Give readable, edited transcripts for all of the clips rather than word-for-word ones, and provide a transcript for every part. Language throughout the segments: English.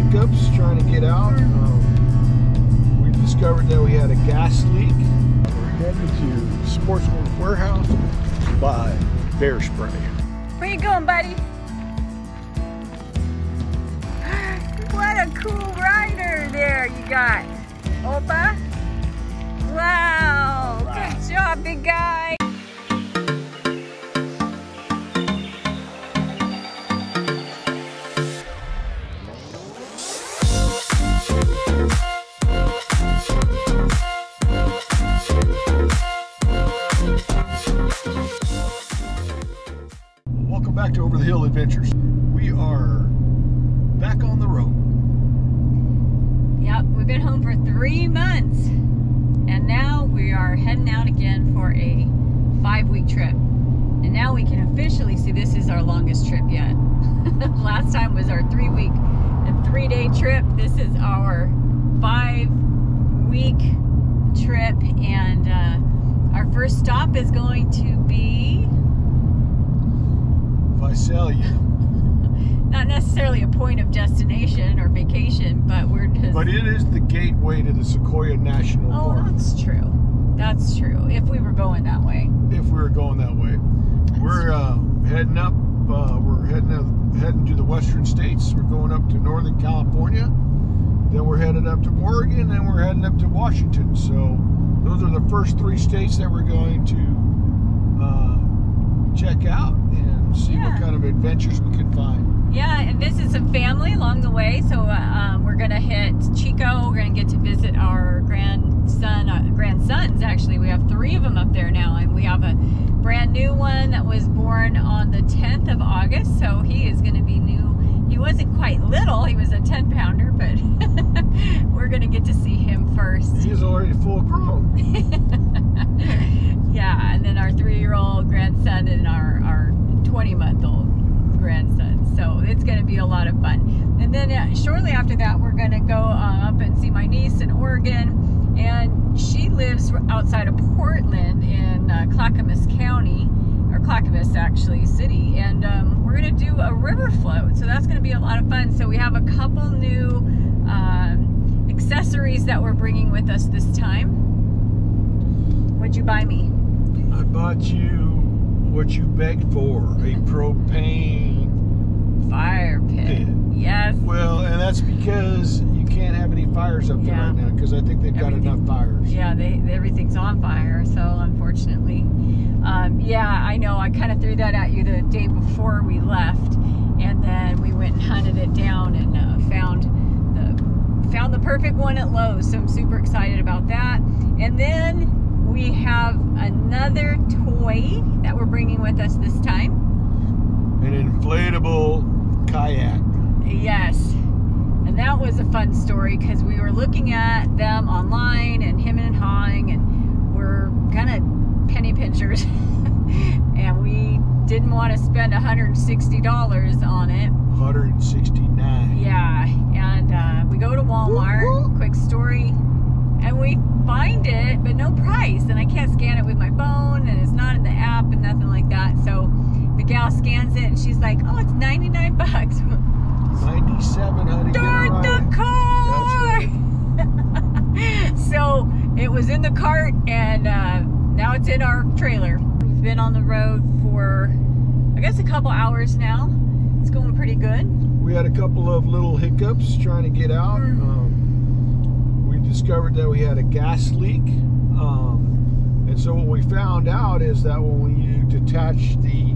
hiccups trying to get out. We discovered that we had a gas leak. We're heading to Sportsman's Warehouse to buy bear spray. Where you going, buddy? What a cool rider there you got. Opa? Wow, good job, big guy. Welcome back to Over the Hill Adventures. We are back on the road. Yep, we've been home for 3 months. And now we are heading out again for a 5-week trip. And now we can officially see this is our longest trip yet. Last time was our 3-week and 3-day trip. This is our 5-week trip. And our first stop is going to be Visalia. Not necessarily a point of destination or vacation, but we're just... But it is the gateway to the Sequoia National Park. Oh, that's true. That's true. If we were going that way. If we were going that way. We're heading up, we're heading to the western states. We're going up to Northern California. Then we're headed up to Oregon, and we're heading up to Washington. So those are the first 3 states that we're going to check out and see what kind of adventures we can find. Yeah, and visit some family along the way. So we're going to hit Chico. We're going to get to visit our grandsons, actually. We have 3 of them up there now, and we have a brand new one that was born on the 10th of August. So he is going to be new. He wasn't quite little. He was a 10-pounder, but we're going to get to see him first. He's already full grown. Yeah, and then our 3-year-old grandson and our 20-month-old grandson. So it's going to be a lot of fun. And then shortly after that, we're going to go up and see my niece in Oregon. And she lives outside of Portland in Clackamas County, or Clackamas actually city. And we're going to do a river float. So that's going to be a lot of fun. So we have a couple new accessories that we're bringing with us this time. What'd you buy me? I bought you what you begged for, a propane fire pit. Yes. Well, and that's because you can't have any fires up there right now, because I think they've got enough fires. Yeah, everything's on fire, so unfortunately. Yeah, I know, I kind of threw that at you the day before we left, and then we went and hunted it down and found the perfect one at Lowe's, so I'm super excited about that. And then we have another toy that we're bringing with us this time. An inflatable kayak. Yes. And that was a fun story because we were looking at them online and hemming and hawing, and we're kind of penny pinchers. And we didn't want to spend $160 on it. $169. Yeah. And we go to Walmart, quick story, and we find it, but no price, and I can't scan it with my phone, and it's not in the app and nothing like that. So the gal scans it, and she's like, "Oh, it's 99 bucks." 97, honey. Start the car. Right. So it was in the cart, and now it's in our trailer. We've been on the road for, I guess, a couple hours now. It's going pretty good. We had a couple of little hiccups trying to get out. We discovered that we had a gas leak, and so what we found out is that when you detach the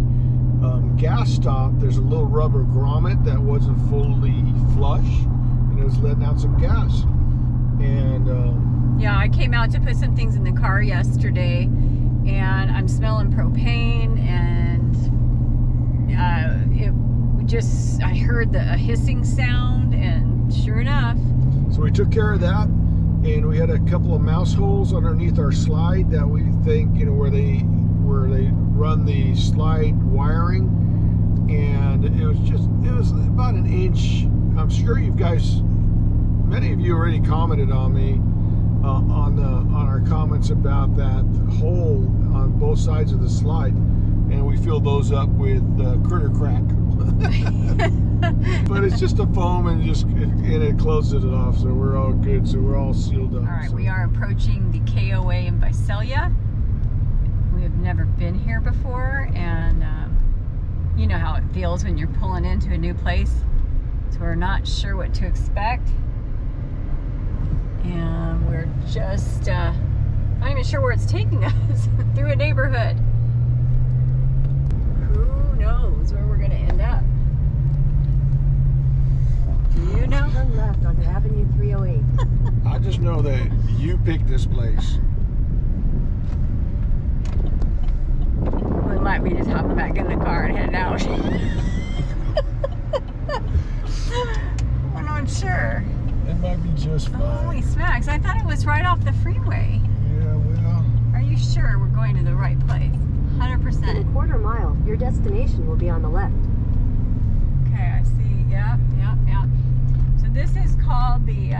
gas stop, there's a little rubber grommet that wasn't fully flush, and it was letting out some gas. And yeah, I came out to put some things in the car yesterday, and I'm smelling propane, and I heard a hissing sound, and sure enough. So we took care of that, and we had a couple of mouse holes underneath our slide that we think, where they run the slide wiring, and it was about an inch. I'm sure you guys, many of you already commented on me on our comments about that hole on both sides of the slide, and we filled those up with critter crack. But it's just a foam and it closes it off, so we're all good. So we're all sealed up. All right, so. we are approaching the KOA in Visalia. We have never been here before, and you know how it feels when you're pulling into a new place. So we're not sure what to expect, and we're just not even sure where it's taking us through a neighborhood. Who knows where we're going to end up? Do you know? Turn left onto Avenue 308. I just know that you picked this place. We might be just hopping back in the car and heading out. I'm not sure. It might be just fine. Holy smacks, I thought it was right off the freeway. Yeah, well. Are you sure we're going to the right place? 100%. In a quarter mile, your destination will be on the left. Okay, I see. Yep. So this is called the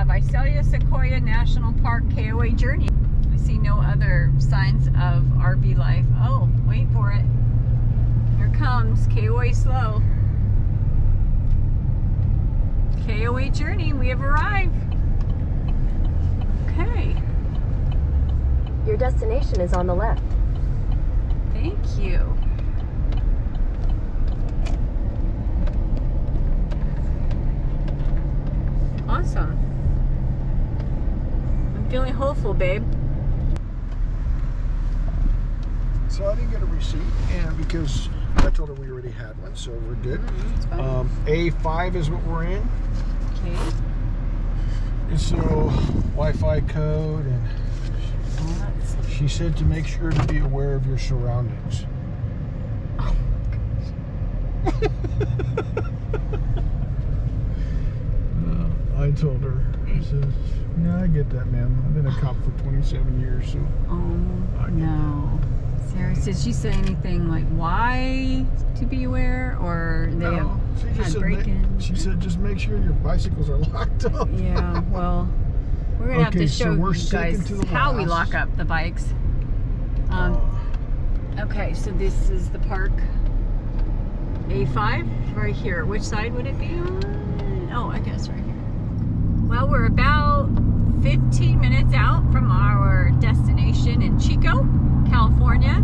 Visalia Sequoia National Park KOA Journey. I see no other signs of RV life. Oh, wait for it. Here comes KOA Slow. KOA Journey, we have arrived. Okay, Your destination is on the left. thank you. Awesome. I'm feeling hopeful, babe. So I didn't get a receipt, and because I told her we already had one, so we're good. It's fine. A5 is what we're in. Okay. And so Wi-Fi code, and Well, that's she said to make sure to be aware of your surroundings. oh, I told her. I said, "Yeah, I get that, ma'am. I've been a cop for 27 years, so." oh no. Sarah, did she say anything like why to be aware, or they No, she have just had said break-ins? she said just make sure your bicycles are locked up. Yeah, well, we're gonna have Okay, to so show we're you sticking guys to the how we last. lock up the bikes. Okay, so this is the park. A5 right here. Which side would it be on? Oh, I guess right here. Well, we're about 15 minutes out from our destination in Chico, California,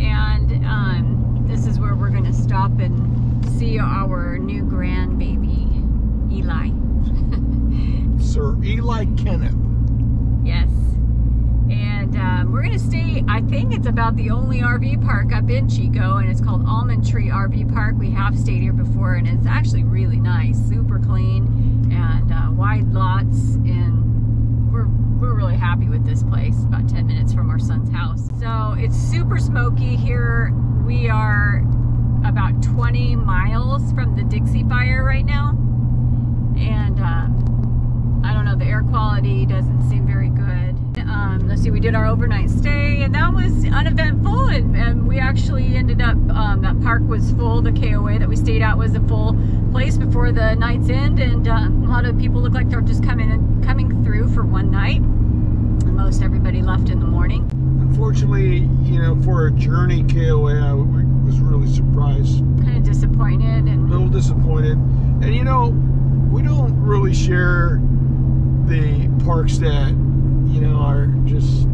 and this is where we're going to stop and see our new grandbaby, Eli. Sir Eli Kenneth. Yes. And we're going to stay, I think it's about the only RV park up in Chico, and it's called Almond Tree RV Park. We have stayed here before, and it's actually really nice, super clean, and wide lots, and we're really happy with this place, about 10 minutes from our son's house. So it's super smoky here. We are about 20 miles from the Dixie Fire right now, and I don't know, the air quality doesn't seem very good. Let's see, we did our overnight stay, and that was uneventful, and we actually ended up, that park was full. The KOA that we stayed at was a full place before the night's end, and a lot of people look like they're just coming through for one night. And most everybody left in the morning. Unfortunately, you know, for a journey KOA, I was really surprised. Kind of disappointed, A and little disappointed. And you know, we don't really share the parks that, you know, are just...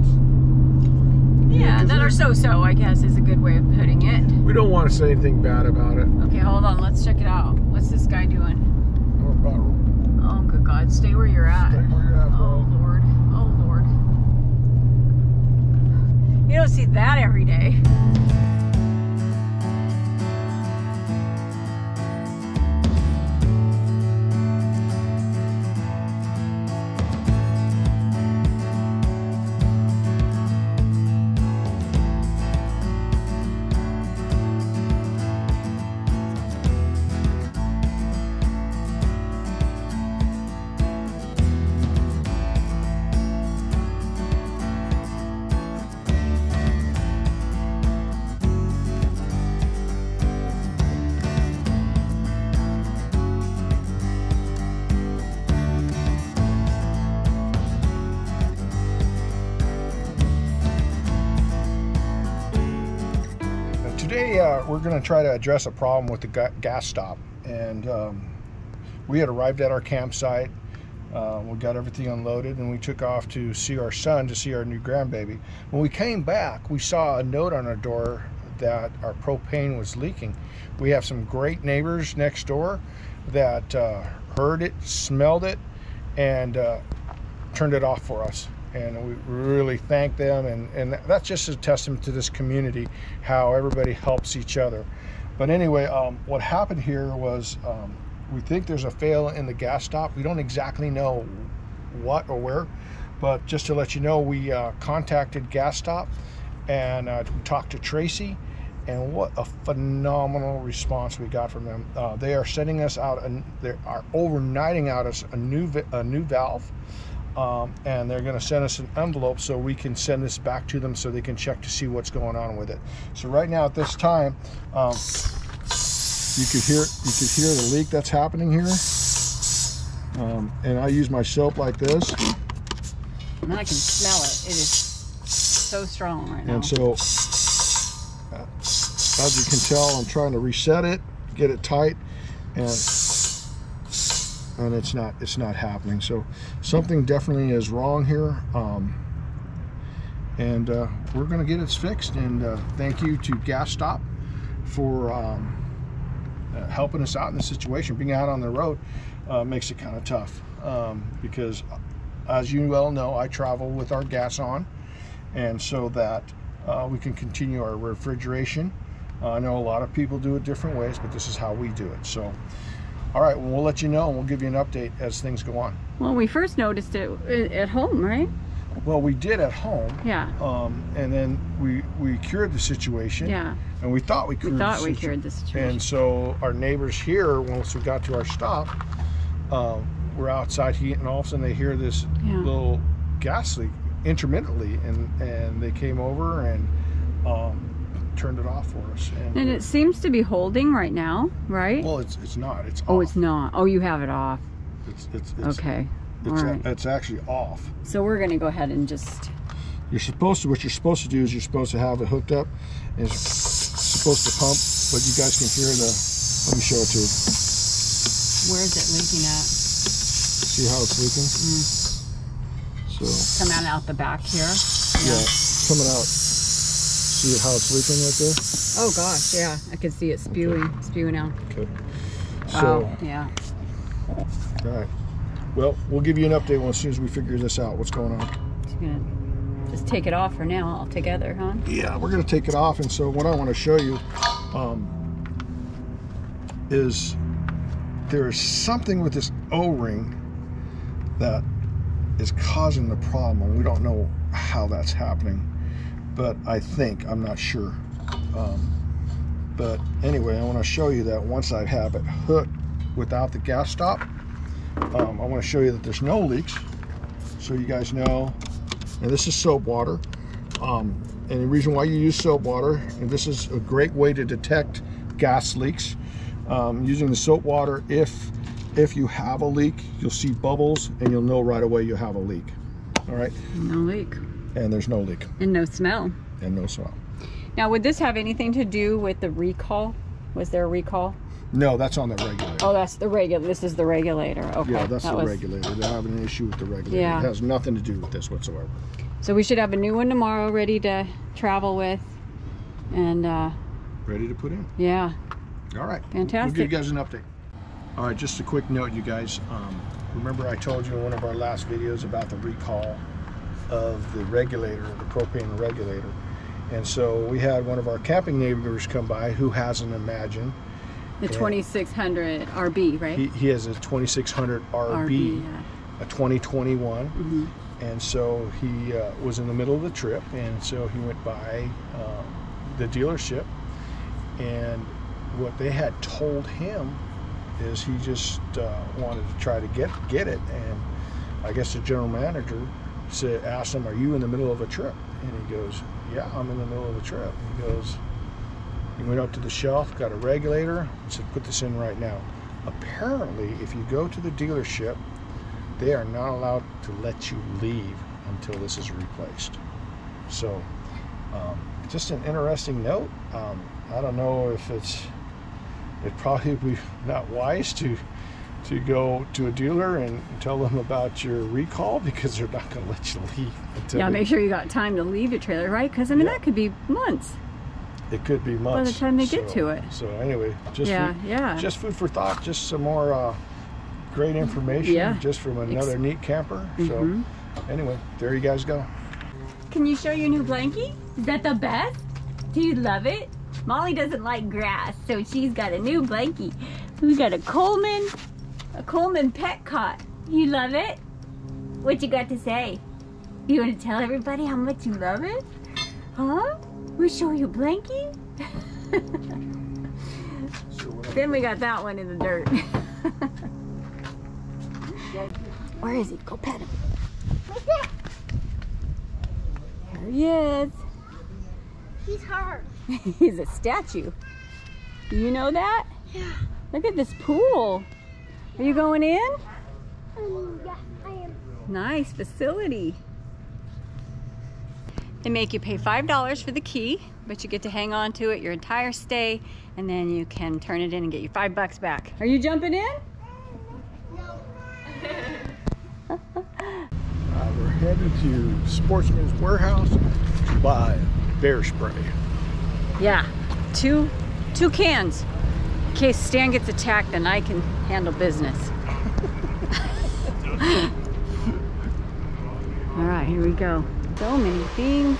yeah, 'cause that are so-so, I guess, is a good way of putting it. we don't want to say anything bad about it. Okay, hold on, let's check it out. What's this guy doing? Or about Oh, good God, stay where you're at. stay where you're at, Oh, bro. Lord. Oh, Lord. You don't see that every day. Today we're going to try to address a problem with the gas stop, and we had arrived at our campsite. We got everything unloaded and we took off to see our son, to see our new grandbaby. When we came back, we saw a note on our door that our propane was leaking. We have some great neighbors next door that heard it, smelled it, and turned it off for us. And we really thank them, and that's just a testament to this community, how everybody helps each other. But anyway, what happened here was we think there's a fail in the gas stop. We don't exactly know what or where, but just to let you know, we contacted Gas Stop and we talked to Tracy, and what a phenomenal response we got from them. They are sending us out, and they are overnighting out us a new valve. And they're going to send us an envelope so we can send this back to them so they can check to see what's going on with it. So right now at this time, you could hear the leak that's happening here. And I use my soap like this. And I can smell it. It is so strong right now. And so, as you can tell, I'm trying to reset it, get it tight, and it's not happening. So something definitely is wrong here, and we're going to get it fixed. And thank you to Gas Stop for helping us out in this situation. Being out on the road makes it kind of tough, because as you well know, I travel with our gas on, and so that we can continue our refrigeration. I know a lot of people do it different ways, but this is how we do it. So all right, well, we'll let you know, and we'll give you an update as things go on. Well, we first noticed it at home, right? Well, we did at home. Yeah. And then we cured the situation. Yeah. And we thought we cured the situation. And so our neighbors here, once we got to our stop, we're outside heating, and all of a sudden they hear this little gas leak intermittently, and they came over and turned it off for us. And it seems to be holding right now, right? Well, it's not. It's off. Oh, it's not. Oh, you have it off. It's okay. All right. It's actually off. So we're gonna go ahead and just. What you're supposed to do is you're supposed to have it hooked up, and it's supposed to pump, but you guys can hear the. Let me show it to you. Where is it leaking at? See how it's leaking? So. Coming out the back here. Yeah, coming out. See how it's leaking right there? Oh gosh, yeah, I can see it spewing out. Okay. Wow, So, yeah. All right. Well, we'll give you an update as soon as we figure this out. What's going on? Just gonna just take it off for now altogether, huh? Yeah, we're gonna take it off, and so what I want to show you is there is something with this O-ring that is causing the problem. We don't know how that's happening, but I'm not sure. But anyway, I want to show you that once I have it hooked without the gas stop, I want to show you that there's no leaks, so you guys know. And this is soap water, and the reason why you use soap water, and this is a great way to detect gas leaks, using the soap water. If you have a leak, you'll see bubbles, and you'll know right away you have a leak. All right. No leak. And there's no leak. And no smell. And no smell. Now, would this have anything to do with the recall? Was there a recall? No, that's on the regulator. Oh, that's the regulator. This is the regulator. Okay. Yeah, that's the regulator. They're having an issue with the regulator. Yeah. It has nothing to do with this whatsoever. So we should have a new one tomorrow ready to travel with. And ready to put in? Yeah. All right. Fantastic. We'll give you guys an update. All right, just a quick note, you guys. Remember I told you in one of our last videos about the recall of the regulator, the propane regulator. And so we had one of our camping neighbors come by who has an Imagine. The 2600 RB, right? He has a 2600 RB, yeah. A 2021. Mm-hmm. And so he was in the middle of the trip, and so he went by the dealership, and what they had told him is he just wanted to try to get it, and I guess the general manager asked him, "Are you in the middle of a trip?" And he goes, "Yeah, I'm in the middle of a trip." He goes, he went up to the shelf, got a regulator, and said, "Put this in right now." Apparently, if you go to the dealership, they are not allowed to let you leave until this is replaced. So just an interesting note. I don't know if it'd probably be not wise to go to a dealer and tell them about your recall, because they're not going to let you leave until Yeah, make sure you got time to leave your trailer, right? Because I mean, that could be months. It could be months By the time they get to it. So anyway, just just food for thought, just some more great information just from another neat camper. So anyway, there you guys go. Can you show your new blankie? Is that the best? Do you love it? Molly doesn't like grass, so she's got a new blankie. We got a Coleman pet cot. You love it? What you got to say? You want to tell everybody how much you love it? Huh? We'll show you a blankie? Then we got that one in the dirt. Where is he? Go pet him. There he is. He's hard. He's a statue. You know that? Yeah. Look at this pool. Are you going in? Yeah, I am. Nice facility. They make you pay $5 for the key, but you get to hang on to it your entire stay, and then you can turn it in and get your $5 back. Are you jumping in? No. We're headed to Sportsman's Warehouse to buy bear spray. Yeah, two cans. In case Stan gets attacked, then I can handle business. All right, here we go. So many things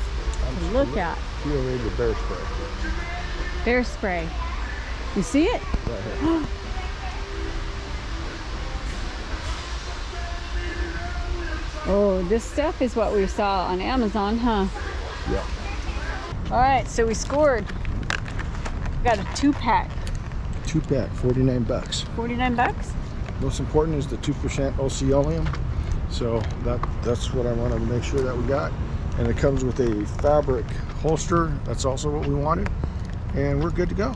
to look at. You already the bear spray. Bear spray. You see it? Right here. Oh, this stuff is what we saw on Amazon, huh? Yeah. All right, so we scored. We got a 2-pack. 2-pack, 49 bucks. 49 bucks? Most important is the 2% Oceolium. So that's what I wanted to make sure that we got. And it comes with a fabric holster. That's also what we wanted. And we're good to go.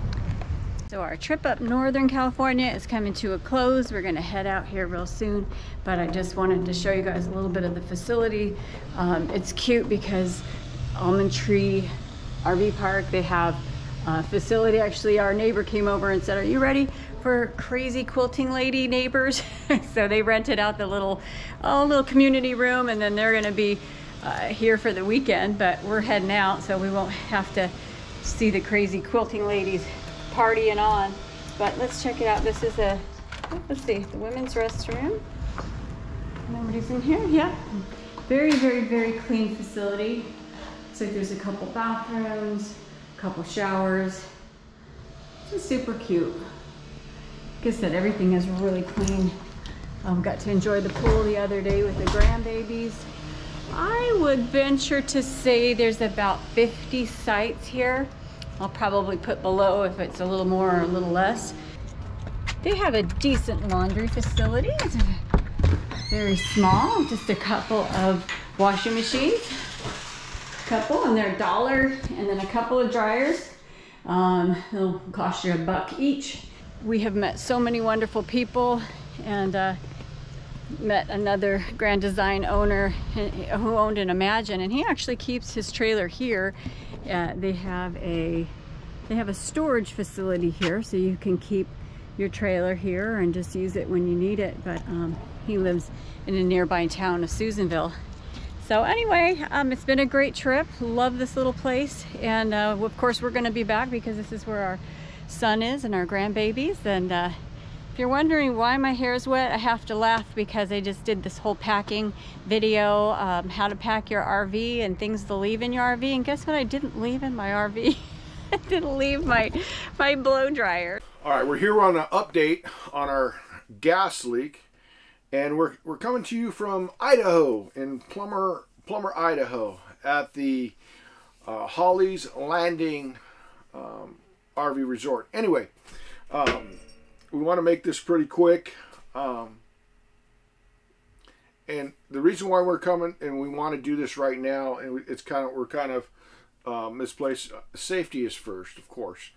So our trip up Northern California is coming to a close. We're gonna head out here real soon, but I just wanted to show you guys a little bit of the facility. It's cute because Almond Tree RV Park, they have a facility. Actually, our neighbor came over and said, are you ready for crazy quilting lady neighbors? So they rented out the little community room, and then they're gonna be here for the weekend, but we're heading out, so we won't have to see the crazy quilting ladies partying on. But let's check it out. This is let's see, the women's restroom. Nobody's in here. Yeah, very, very, very clean facility. Looks like there's a couple bathrooms, a couple showers. It's super cute. Like I said, everything is really clean. Got to enjoy the pool the other day with the grandbabies. I would venture to say there's about 50 sites here. I'll probably put below if it's a little more or a little less. They have a decent laundry facility. It's very small, just a couple of washing machines. And they're $1, and then a couple of dryers. It'll cost you $1 each. We have met so many wonderful people, and met another Grand Design owner who owned an Imagine, and he actually keeps his trailer here. They have a storage facility here, so you can keep your trailer here and just use it when you need it. But he lives in a nearby town of Susanville. So anyway, it's been a great trip. Love this little place, and of course we're going to be back because this is where our son is and our grandbabies. And if you're wondering why my hair is wet, I have to laugh because I just did this whole packing video, how to pack your RV and things to leave in your RV. And guess what I didn't leave in my RV? I didn't leave my blow dryer. All right, we're here on an update on our gas leak, and we're coming to you from Idaho, in Plummer, Idaho, at the Holly's Landing RV Resort. Anyway, we want to make this pretty quick, and the reason why we're coming and we want to do this right now, and we're kind of misplaced. Safety is first, of course,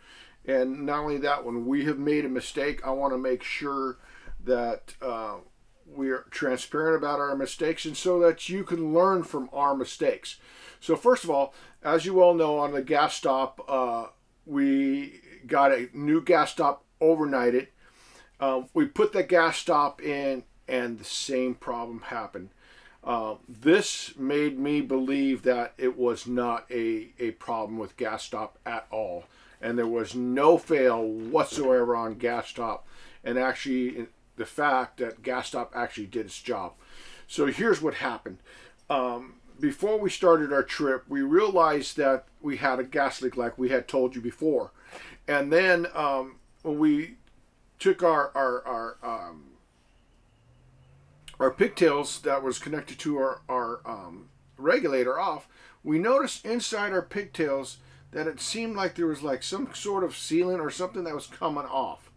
and not only that, when we have made a mistake, I want to make sure that we are transparent about our mistakes, and so that you can learn from our mistakes. So first of all, as you all know, on the gas stop, we got a new gas stop overnighted. We put the gas stop in, and the same problem happened. This made me believe that it was not a problem with gas stop at all, and there was no fail whatsoever on gas stop, and actually the fact that gas stop actually did its job. So here's what happened. Before we started our trip, we realized that we had a gas leak, like we had told you before, and then when we took our pigtails that was connected to our regulator off, we noticed inside our pigtails that it seemed like there was like some sort of sealant or something that was coming off.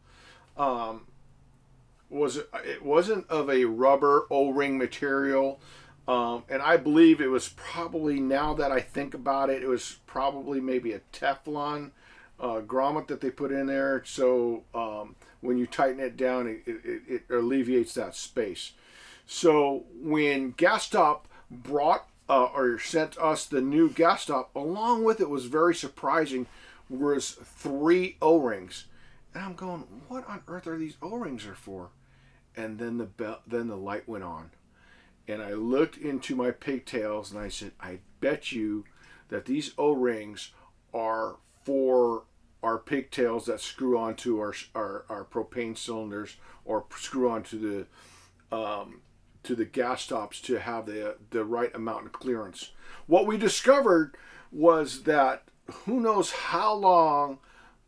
It wasn't of a rubber O-ring material, and I believe it was probably, now that I think about it, it was probably maybe a Teflon grommet that they put in there. So when you tighten it down, it alleviates that space. So when Gas Stop brought or sent us the new gas stop, along with it was very surprising, was 3 O-rings. And I'm going, what on earth are these O-rings are for? And then the light went on. And I looked into my pigtails and I said, I bet you that these O-rings are for our pigtails that screw onto our propane cylinders, or screw onto the gas stops to have the right amount of clearance. What we discovered was that who knows how long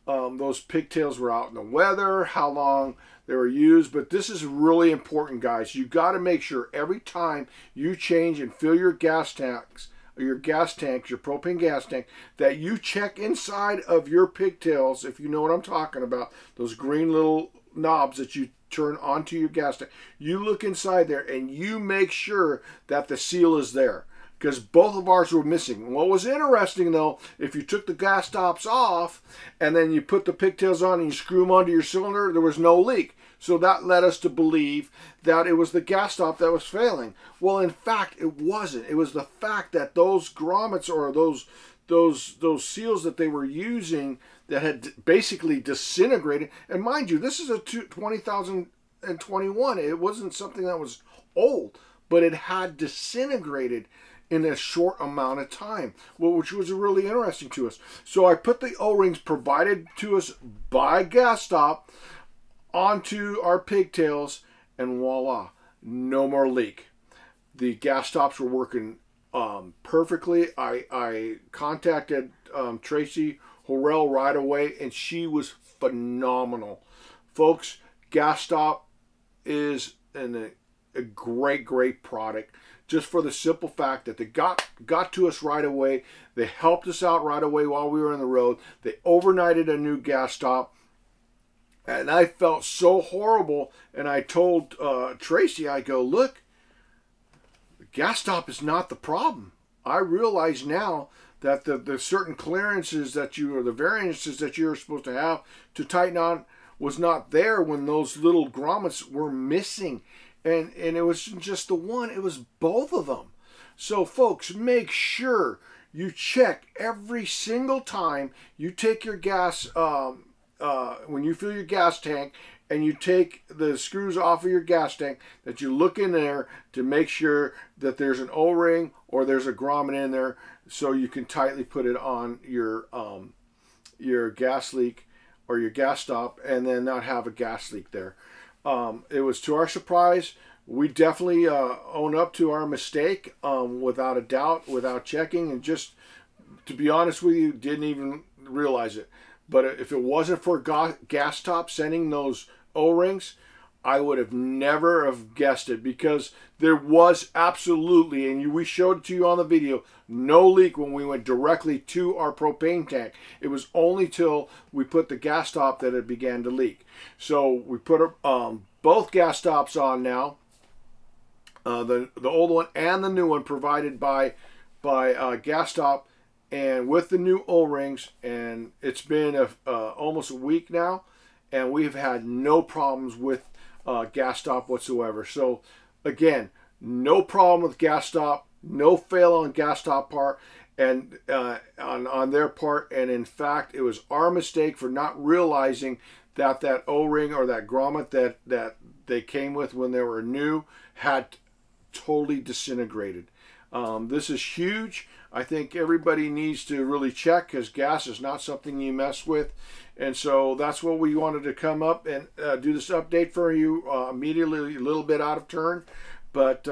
those pigtails were out in the weather, how long they were used, but this is really important, guys. You got to make sure every time you change and fill your gas tanks, or your propane gas tank, that you check inside of your pigtails, if you know what I'm talking about, those green little knobs that you turn onto your gas tank. You look inside there and you make sure that the seal is there, because both of ours were missing. What was interesting though, if you took the gas stops off and then you put the pigtails on and you screw them onto your cylinder, there was no leak. So that led us to believe that it was the gas stop that was failing. Well, in fact, it wasn't. It was the fact that those grommets, or those seals that they were using, that had basically disintegrated. And mind you, this is a 2021. It wasn't something that was old, but it had disintegrated in a short amount of time, which was really interesting to us. So I put the O-rings provided to us by Gas Stop onto our pigtails, and voila, no more leak. The gas stops were working perfectly. I contacted Tracy Horrell right away, and she was phenomenal. Folks, Gas Stop is a great product, just for the simple fact that they got to us right away. They helped us out right away while we were on the road. They overnighted a new gas stop, and I felt so horrible. And I told Tracy, I go, look, the gas stop is not the problem. I realize now that the certain clearances that or the variances that you're supposed to have to tighten on was not there when those little grommets were missing. And it wasn't just the one, it was both of them. So folks, make sure you check every single time you take your gas, when you fill your gas tank and you take the screws off of your gas tank, that you look in there to make sure that there's an O-ring or there's a grommet in there, so you can tightly put it on your gas leak or your gas stop, and then not have a gas leak there. It was to our surprise. We definitely own up to our mistake, without a doubt, without checking, and just to be honest with you, didn't even realize it. But if it wasn't for Gas Stop sending those O-rings, I would have never have guessed it, because there was absolutely, and we showed it to you on the video, no leak when we went directly to our propane tank. It was only till we put the gas stop that it began to leak. So we put both gas stops on now, the old one and the new one, provided by Gas Stop, and with the new O-rings, and it's been almost a week now, and we've had no problems with gas stop whatsoever. So again, no problem with gas stop, no fail on gas stop part and on their part. And in fact, it was our mistake for not realizing that that O-ring or that grommet that they came with when they were new had totally disintegrated. This is huge. I think everybody needs to really check, because gas is not something you mess with. And so that's what we wanted to come up and do this update for you immediately, a little bit out of turn. But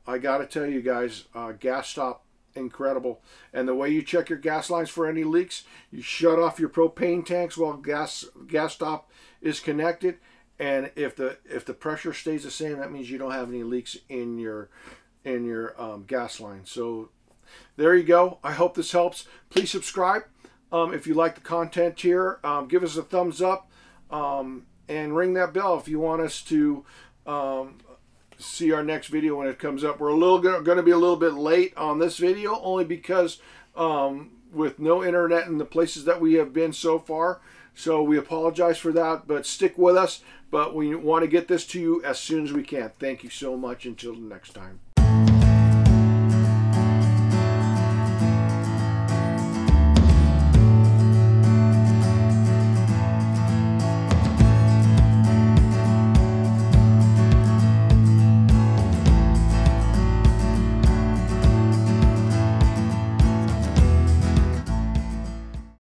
I got to tell you guys, gas stop, incredible. And the way you check your gas lines for any leaks, you shut off your propane tanks while gas stop is connected. And if the pressure stays the same, that means you don't have any leaks in your gas line. So there you go. I hope this helps. Please subscribe if you like the content here. Give us a thumbs up and ring that bell if you want us to see our next video when it comes up. We're going to be a little bit late on this video, only because with no internet in the places that we have been so far. So we apologize for that, but stick with us. But we want to get this to you as soon as we can. Thank you so much. Until next time.